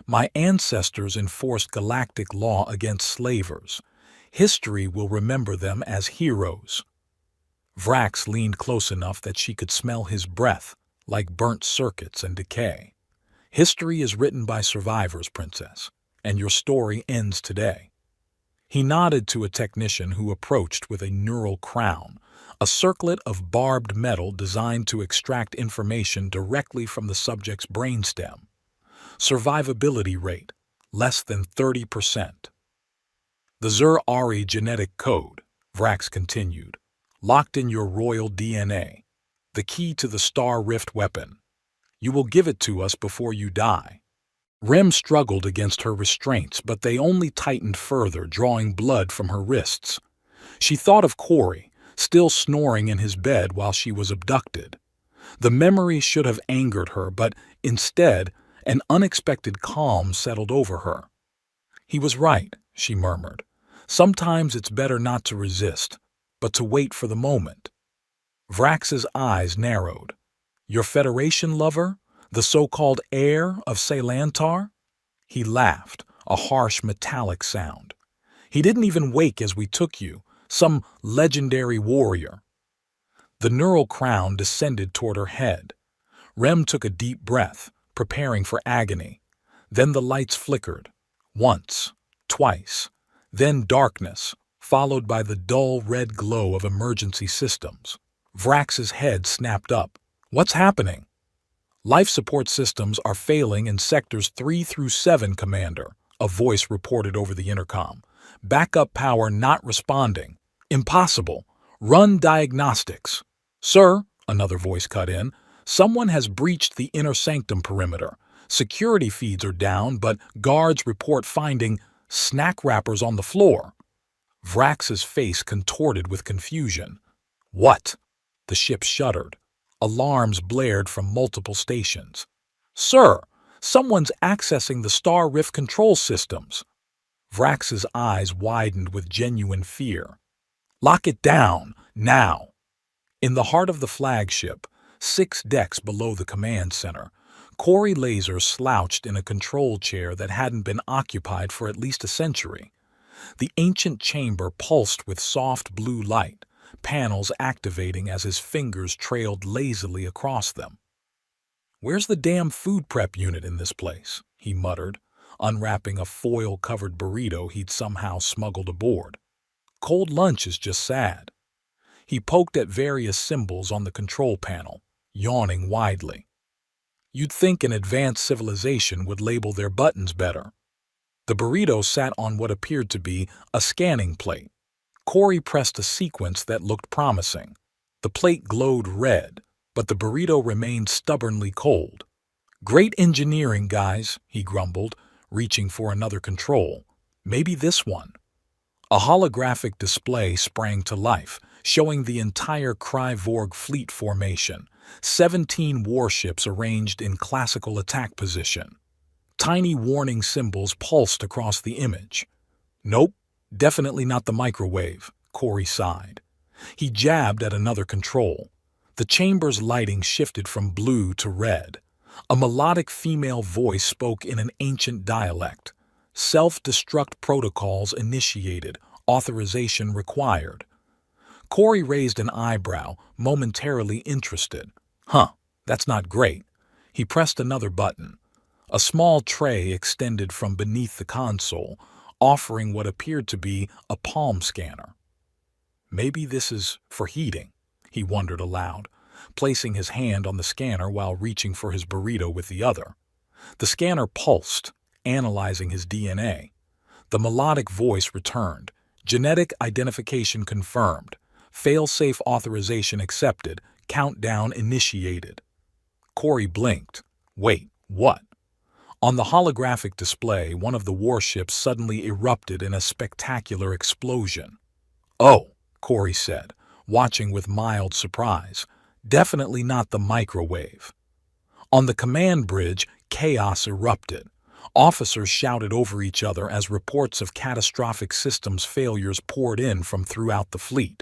"My ancestors enforced galactic law against slavers. History will remember them as heroes." Vrax leaned close enough that she could smell his breath, like burnt circuits and decay. "History is written by survivors, Princess, and your story ends today." He nodded to a technician who approached with a neural crown, a circlet of barbed metal designed to extract information directly from the subject's brainstem. "Survivability rate, less than 30%. The Zur-Ari genetic code," Vrax continued, "locked in your royal DNA, the key to the Star Rift weapon. You will give it to us before you die." Rem struggled against her restraints, but they only tightened further, drawing blood from her wrists. She thought of Corey, still snoring in his bed while she was abducted. The memory should have angered her, but instead, an unexpected calm settled over her. "He was right," she murmured. "Sometimes it's better not to resist, but to wait for the moment." Vrax's eyes narrowed. "Your Federation lover? The so-called heir of Saylantar?" He laughed, a harsh metallic sound. "He didn't even wake as we took you, some legendary warrior." The neural crown descended toward her head. Rem took a deep breath, preparing for agony. Then the lights flickered. Once, twice, then darkness, followed by the dull red glow of emergency systems. Vrax's head snapped up. "What's happening?" "Life support systems are failing in sectors 3 through 7, Commander," a voice reported over the intercom. "Backup power not responding. Impossible. Run diagnostics." "Sir," another voice cut in, "someone has breached the inner sanctum perimeter. Security feeds are down, but guards report finding snack wrappers on the floor." Vrax's face contorted with confusion. "What?" The ship shuddered. Alarms blared from multiple stations. "Sir, someone's accessing the Star Rift control systems." Vrax's eyes widened with genuine fear. "Lock it down, now." In the heart of the flagship, 6 decks below the command center, Corey Laser slouched in a control chair that hadn't been occupied for at least a century. The ancient chamber pulsed with soft blue light, panels activating as his fingers trailed lazily across them. "Where's the damn food prep unit in this place?" he muttered, unwrapping a foil-covered burrito he'd somehow smuggled aboard. "Cold lunch is just sad." He poked at various symbols on the control panel, yawning widely. You'd think an advanced civilization would label their buttons better. The burrito sat on what appeared to be a scanning plate. Corey pressed a sequence that looked promising. The plate glowed red, but the burrito remained stubbornly cold. "Great engineering, guys," he grumbled, reaching for another control. "Maybe this one." A holographic display sprang to life, showing the entire Kryvorg fleet formation, 17 warships arranged in classical attack position. Tiny warning symbols pulsed across the image. "Nope, definitely not the microwave," Corey sighed. He jabbed at another control. The chamber's lighting shifted from blue to red. A melodic female voice spoke in an ancient dialect. "Self-destruct protocols initiated. Authorization required." Corey raised an eyebrow, momentarily interested. "Huh, that's not great." He pressed another button. A small tray extended from beneath the console, offering what appeared to be a palm scanner. "Maybe this is for heating," he wondered aloud, placing his hand on the scanner while reaching for his burrito with the other. The scanner pulsed, analyzing his DNA. The melodic voice returned. "Genetic identification confirmed. Failsafe authorization accepted. Countdown initiated." Corey blinked. "Wait, what?" On the holographic display, one of the warships suddenly erupted in a spectacular explosion. "Oh," Corey said, watching with mild surprise. "Definitely not the microwave." On the command bridge, chaos erupted. Officers shouted over each other as reports of catastrophic systems failures poured in from throughout the fleet.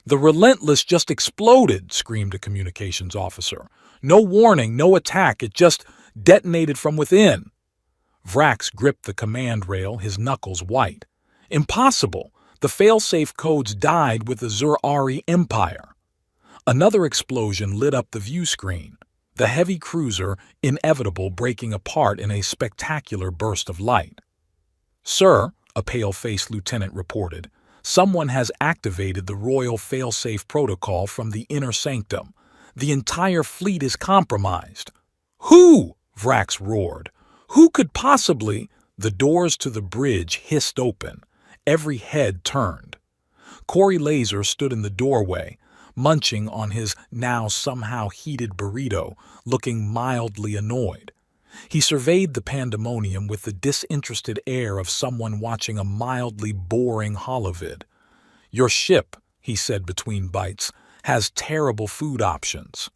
"The Relentless just exploded," screamed a communications officer. "No warning, no attack, it just detonated from within." Vrax gripped the command rail, his knuckles white. "Impossible! The failsafe codes died with the Zur-Ari Empire." Another explosion lit up the view screen, the heavy cruiser inevitable breaking apart in a spectacular burst of light. "Sir," a pale-faced lieutenant reported, "someone has activated the Royal Failsafe Protocol from the inner sanctum. The entire fleet is compromised." "Who?" Vrax roared. "Who could possibly—" The doors to the bridge hissed open. Every head turned. Corey Laser stood in the doorway, munching on his now somehow heated burrito, looking mildly annoyed. He surveyed the pandemonium with the disinterested air of someone watching a mildly boring holovid. "Your ship," he said between bites, "has terrible food options."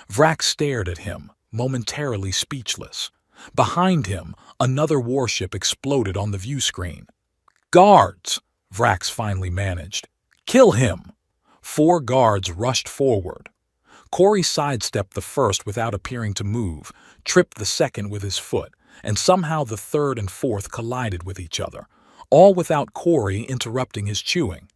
Vrax stared at him, momentarily speechless. Behind him, another warship exploded on the view screen. "Guards!" Vrax finally managed. "Kill him!" 4 guards rushed forward. Corey sidestepped the first without appearing to move, tripped the second with his foot, and somehow the third and fourth collided with each other, all without Corey interrupting his chewing.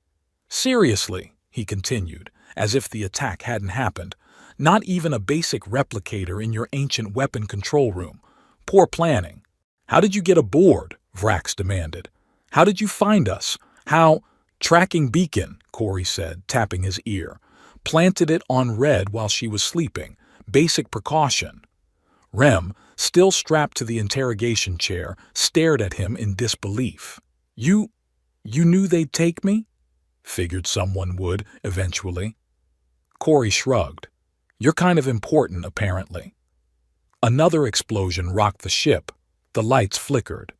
"Seriously," he continued, as if the attack hadn't happened, "not even a basic replicator in your ancient weapon control room. Poor planning." "How did you get aboard?" Vrax demanded. "How did you find us? How—" "Tracking beacon," Corey said, tapping his ear. "Planted it on red while she was sleeping. Basic precaution." Rem, still strapped to the interrogation chair, stared at him in disbelief. You knew they'd take me?" "Figured someone would, eventually." Corey shrugged. "You're kind of important, apparently." Another explosion rocked the ship. The lights flickered.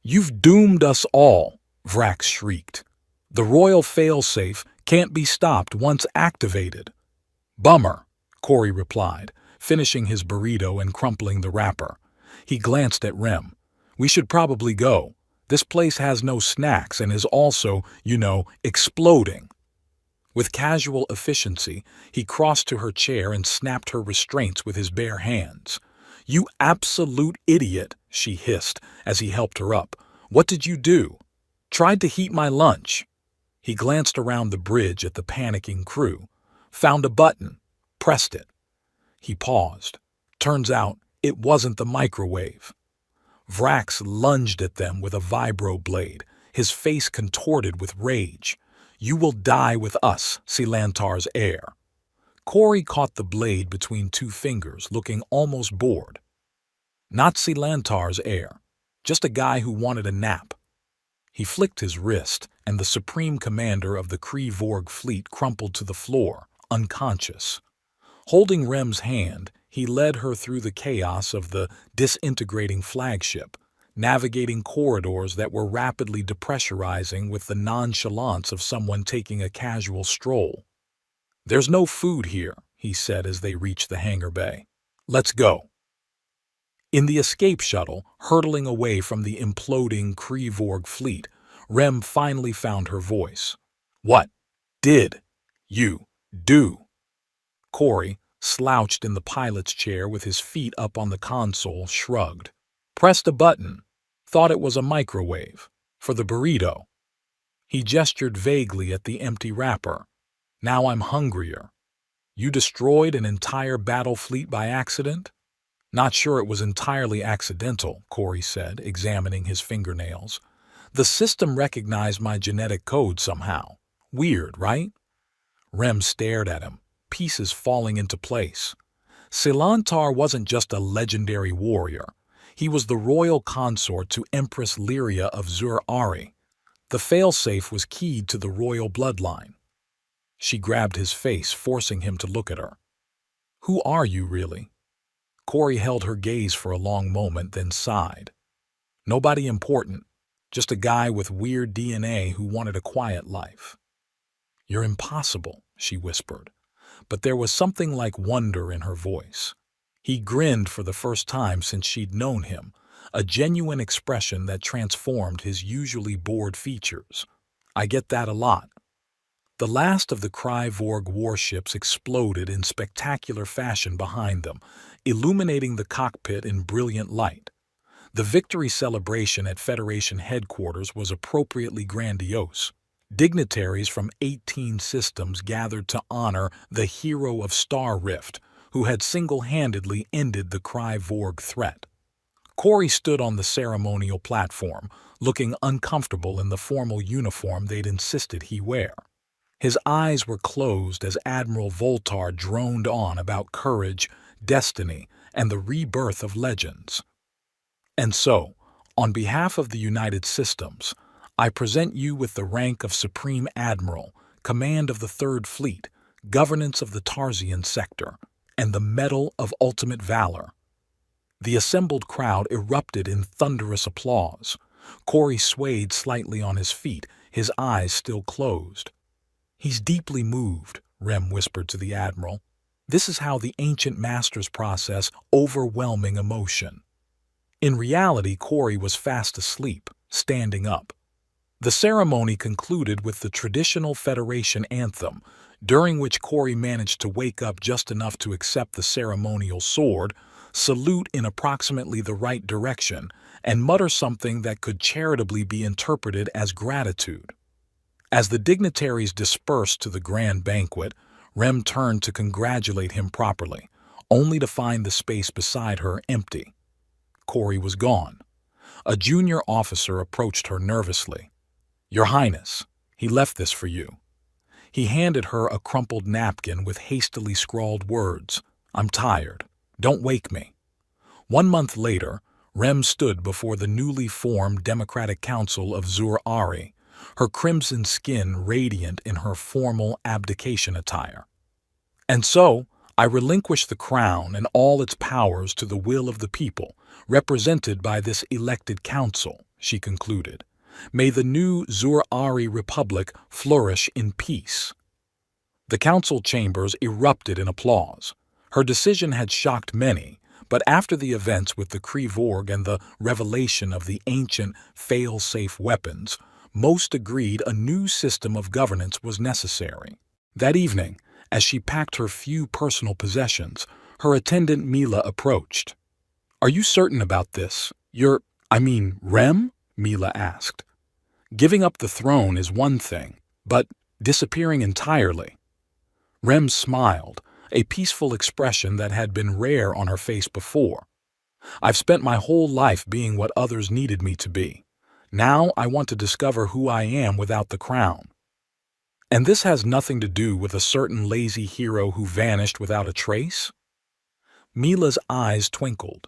"You've doomed us all," Vrax shrieked. "The Royal Failsafe can't be stopped once activated." "Bummer," Corey replied, finishing his burrito and crumpling the wrapper. He glanced at Rem. "We should probably go. This place has no snacks and is also, exploding." With casual efficiency, he crossed to her chair and snapped her restraints with his bare hands. "You absolute idiot," she hissed as he helped her up. "What did you do?" "Tried to heat my lunch." He glanced around the bridge at the panicking crew. "Found a button. Pressed it." He paused. Turns out, it wasn't the microwave. Vrax lunged at them with a vibro blade, his face contorted with rage. "You will die with us, Silantar's heir." Corey caught the blade between two fingers, looking almost bored. Not Silantar's heir, just a guy who wanted a nap. He flicked his wrist, and the supreme commander of the Kree Vorg fleet crumpled to the floor, unconscious. Holding Rem's hand, he led her through the chaos of the disintegrating flagship, navigating corridors that were rapidly depressurizing with the nonchalance of someone taking a casual stroll. "There's no food here," he said as they reached the hangar bay. "Let's go." In the escape shuttle, hurtling away from the imploding Kree Vorg fleet, Rem finally found her voice. "What did you do?" Corey, slouched in the pilot's chair with his feet up on the console, shrugged. "Pressed a button. Thought it was a microwave. For the burrito." He gestured vaguely at the empty wrapper. "Now I'm hungrier." "You destroyed an entire battle fleet by accident?" "Not sure it was entirely accidental," Corey said, examining his fingernails. "The system recognized my genetic code somehow. Weird, right?" Rem stared at him, pieces falling into place. Silantar wasn't just a legendary warrior. He was the royal consort to Empress Lyria of Zur-Ari. The failsafe was keyed to the royal bloodline. She grabbed his face, forcing him to look at her. "Who are you, really?" Corey held her gaze for a long moment, then sighed. "Nobody important. Just a guy with weird DNA who wanted a quiet life." "You're impossible," she whispered, but there was something like wonder in her voice. He grinned for the first time since she'd known him, a genuine expression that transformed his usually bored features. "I get that a lot." The last of the Kree Vorg warships exploded in spectacular fashion behind them, illuminating the cockpit in brilliant light. The victory celebration at Federation headquarters was appropriately grandiose. Dignitaries from 18 systems gathered to honor the hero of Star Rift, who had single-handedly ended the Kree Vorg threat. Corey stood on the ceremonial platform, looking uncomfortable in the formal uniform they'd insisted he wear. His eyes were closed as Admiral Voltar droned on about courage, destiny, and the rebirth of legends. "And so, on behalf of the United Systems, I present you with the rank of Supreme Admiral, command of the Third Fleet, governance of the Tarsian sector, and the Medal of Ultimate Valor." The assembled crowd erupted in thunderous applause. Corey swayed slightly on his feet, his eyes still closed. "He's deeply moved," Rem whispered to the Admiral. "This is how the ancient masters process overwhelming emotion." In reality, Corey was fast asleep, standing up. The ceremony concluded with the traditional Federation anthem, during which Corey managed to wake up just enough to accept the ceremonial sword, salute in approximately the right direction, and mutter something that could charitably be interpreted as gratitude. As the dignitaries dispersed to the grand banquet, Rem turned to congratulate him properly, only to find the space beside her empty. Corey was gone. A junior officer approached her nervously. "Your Highness, he left this for you." He handed her a crumpled napkin with hastily scrawled words. "I'm tired. Don't wake me." 1 month later, Rem stood before the newly formed Democratic Council of Zur-Ari, her crimson skin radiant in her formal abdication attire. "And so, I relinquish the crown and all its powers to the will of the people, represented by this elected council," she concluded. "May the new Zur-Ari Republic flourish in peace." The council chambers erupted in applause. Her decision had shocked many, but after the events with the Kree Vorg and the revelation of the ancient fail-safe weapons, most agreed a new system of governance was necessary. That evening, as she packed her few personal possessions, her attendant Mila approached. "Are you certain about this? Rem?" Mila asked. "Giving up the throne is one thing, but disappearing entirely." Rem smiled, a peaceful expression that had been rare on her face before. "I've spent my whole life being what others needed me to be. Now I want to discover who I am without the crown." And this has nothing to do with a certain lazy hero who vanished without a trace? Mila's eyes twinkled.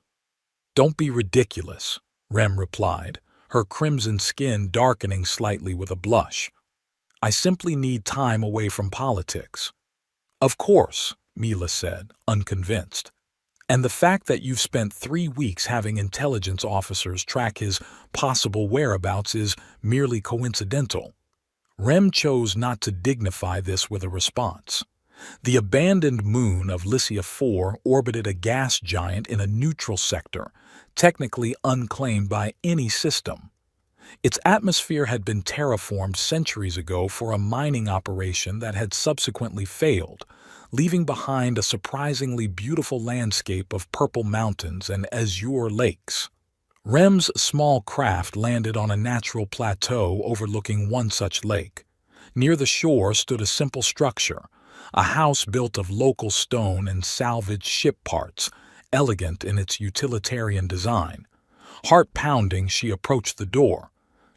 Don't be ridiculous, Rem replied, her crimson skin darkening slightly with a blush. I simply need time away from politics. Of course, Mila said, unconvinced. And the fact that you've spent 3 weeks having intelligence officers track his possible whereabouts is merely coincidental. Rem chose not to dignify this with a response. The abandoned moon of Lycia 4 orbited a gas giant in a neutral sector, technically unclaimed by any system. Its atmosphere had been terraformed centuries ago for a mining operation that had subsequently failed, leaving behind a surprisingly beautiful landscape of purple mountains and azure lakes. Rem's small craft landed on a natural plateau overlooking one such lake. Near the shore stood a simple structure, a house built of local stone and salvaged ship parts, elegant in its utilitarian design. Heart-pounding, she approached the door.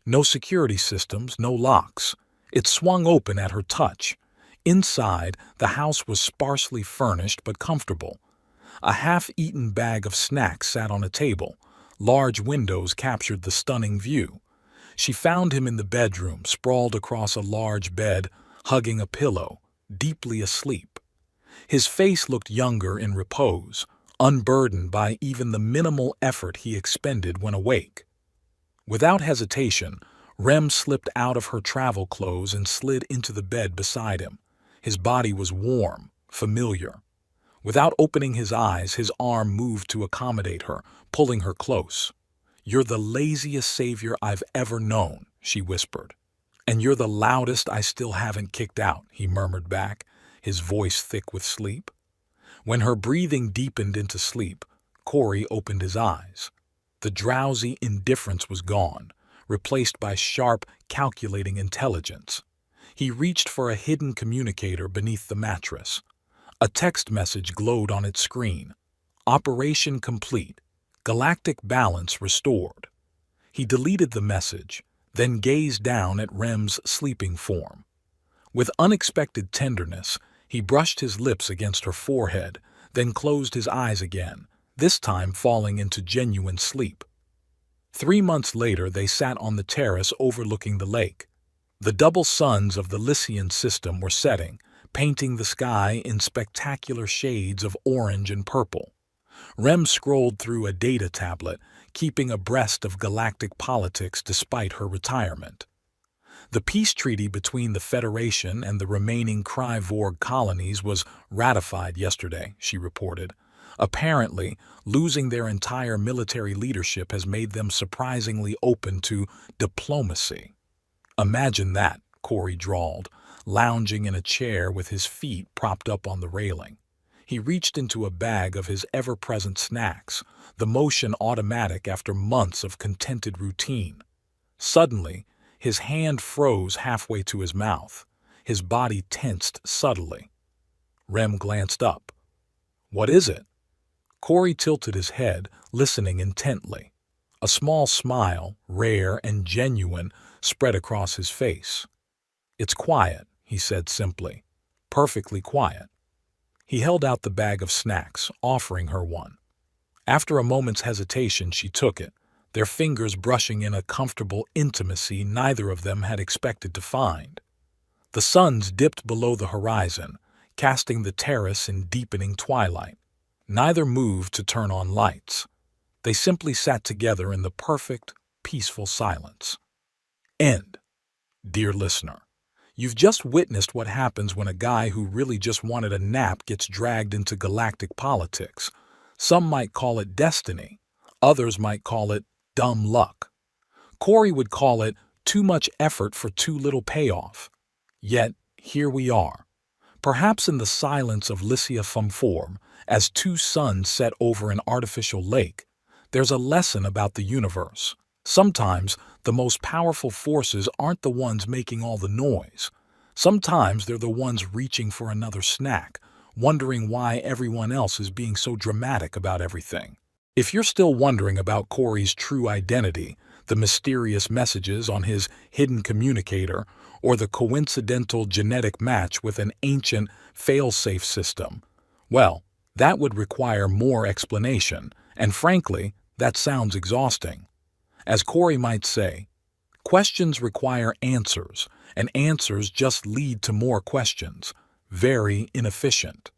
No security systems, no locks. It swung open at her touch. Inside, the house was sparsely furnished but comfortable. A half-eaten bag of snacks sat on a table. Large windows captured the stunning view. She found him in the bedroom, sprawled across a large bed, hugging a pillow, deeply asleep. His face looked younger in repose, unburdened by even the minimal effort he expended when awake. Without hesitation, Rem slipped out of her travel clothes and slid into the bed beside him. His body was warm, familiar. Without opening his eyes, his arm moved to accommodate her, pulling her close. "You're the laziest savior I've ever known," she whispered. "And you're the loudest I still haven't kicked out," he murmured back, his voice thick with sleep. When her breathing deepened into sleep, Corey opened his eyes. The drowsy indifference was gone, replaced by sharp, calculating intelligence. He reached for a hidden communicator beneath the mattress. A text message glowed on its screen. Operation complete. Galactic balance restored. He deleted the message, then gazed down at Rem's sleeping form. With unexpected tenderness, he brushed his lips against her forehead, then closed his eyes again, this time falling into genuine sleep. 3 months later, they sat on the terrace overlooking the lake. The double suns of the Lycian system were setting, painting the sky in spectacular shades of orange and purple. Rem scrolled through a data tablet, keeping abreast of galactic politics despite her retirement. The peace treaty between the Federation and the remaining Kryvorg colonies was ratified yesterday, she reported. Apparently, losing their entire military leadership has made them surprisingly open to diplomacy. Imagine that, Corey drawled, lounging in a chair with his feet propped up on the railing. He reached into a bag of his ever-present snacks, the motion automatic after months of contented routine. Suddenly, his hand froze halfway to his mouth. His body tensed subtly. Rem glanced up. "What is it?" Corey tilted his head, listening intently. A small smile, rare and genuine, spread across his face. "It's quiet," he said simply. "Perfectly quiet." He held out the bag of snacks, offering her one. After a moment's hesitation, she took it, their fingers brushing in a comfortable intimacy neither of them had expected to find. The suns dipped below the horizon, casting the terrace in deepening twilight. Neither moved to turn on lights. They simply sat together in the perfect, peaceful silence. End. Dear listener, you've just witnessed what happens when a guy who really just wanted a nap gets dragged into galactic politics. Some might call it destiny. Others might call it dumb luck. Corey would call it too much effort for too little payoff. Yet, here we are. Perhaps in the silence of Lycia Fumform, as two suns set over an artificial lake, there's a lesson about the universe. Sometimes, the most powerful forces aren't the ones making all the noise. Sometimes they're the ones reaching for another snack, wondering why everyone else is being so dramatic about everything. If you're still wondering about Corey's true identity, the mysterious messages on his hidden communicator, or the coincidental genetic match with an ancient fail-safe system, well, that would require more explanation, and frankly, that sounds exhausting. As Corey might say, questions require answers, and answers just lead to more questions. Very inefficient.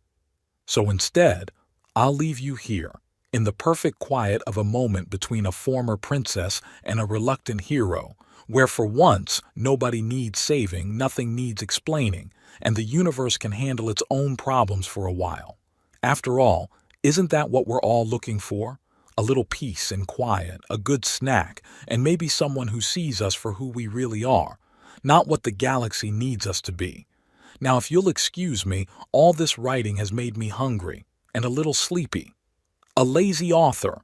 So instead, I'll leave you here, in the perfect quiet of a moment between a former princess and a reluctant hero, where for once nobody needs saving, nothing needs explaining, and the universe can handle its own problems for a while. After all, isn't that what we're all looking for? A little peace and quiet, a good snack, and maybe someone who sees us for who we really are, not what the galaxy needs us to be. Now, if you'll excuse me, all this writing has made me hungry and a little sleepy. A lazy author,